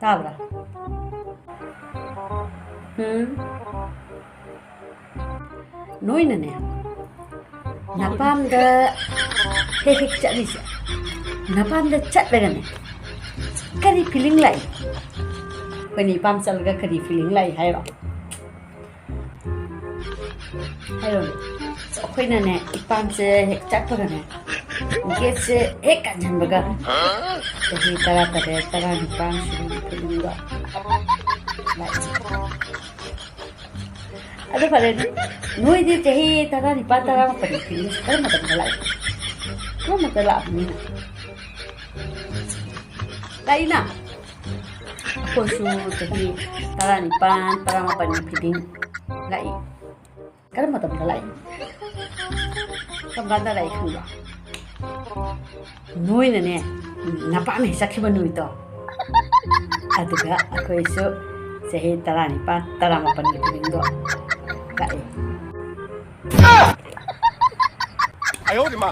ꯇꯥꯕ꯭ꯔꯥ? ꯅꯣꯏꯅꯅꯦ ꯅꯄꯥꯝꯗ ꯍꯦꯛ ꯍꯦꯛ ꯆꯠꯂꯤꯁꯦ, ꯅꯄꯥꯝꯗ ꯆꯠꯂꯒꯅꯦ ꯀꯔꯤ ꯐꯤꯂꯤꯡ ꯂꯥꯛꯏ? ꯑꯩꯈꯣꯏꯅ ꯏꯄꯥꯝ ꯆꯠꯂꯒ ꯀꯔꯤ ꯐꯤꯂꯤꯡ ꯂꯥꯛꯏ ꯍꯥꯏꯔꯣ? ꯍꯥꯏꯔꯣꯅꯦ. ꯑꯩꯈꯣꯏꯅꯅꯦ ꯏꯄꯥꯝꯁꯦ ꯍꯦꯛ ꯆꯠꯄꯒꯅꯦ ꯒꯦꯠꯁꯦ ꯍꯦꯛ ꯀꯥꯟꯁꯤꯟꯕꯒ ꯆꯍꯤ 18, 19 ꯁꯨꯕꯒꯤ ꯐꯤꯂꯤꯡꯗꯣ ꯂꯥꯛꯏ. ꯑꯗꯨ ꯐꯔꯦꯅꯦ, ꯅꯣꯏꯗꯤ ꯆꯍꯤ 19, 18ꯒꯤ ꯐꯤꯂꯤꯡꯁꯦ ꯀꯔꯝꯕ ꯃꯇꯝꯗ ꯂꯥꯛꯏ? ꯀꯔꯝꯕꯗ ꯂꯥꯛꯑꯕꯅꯤꯅ? ꯂꯥꯛꯏꯅ ꯑꯩꯈꯣꯏꯁꯨ ꯆꯍꯤ 19, 18ꯒꯤ ꯐꯤꯂꯤꯡ ꯂꯥꯛꯏ. ꯀꯔꯝꯕ ꯃꯇꯝꯗ ꯂꯥꯛꯏ? ꯀꯔꯝ ꯀꯥꯟꯗ ꯂꯥꯛꯏ ꯈꯪꯕ꯭ꯔꯣ? ꯅꯣꯏꯅꯅꯦ ꯅꯄꯥꯝ ꯍꯦꯛ ꯆꯠꯈꯤꯕ ꯅꯨꯃꯤꯠꯇꯣ, ꯑꯗꯨꯒ ꯑꯩꯈꯣꯏꯁꯨ ꯆꯍꯤ 19, 18ꯒꯤ ꯐꯤꯂꯤꯡꯗꯣ ꯂꯥꯛꯏ. 哎呦我的妈！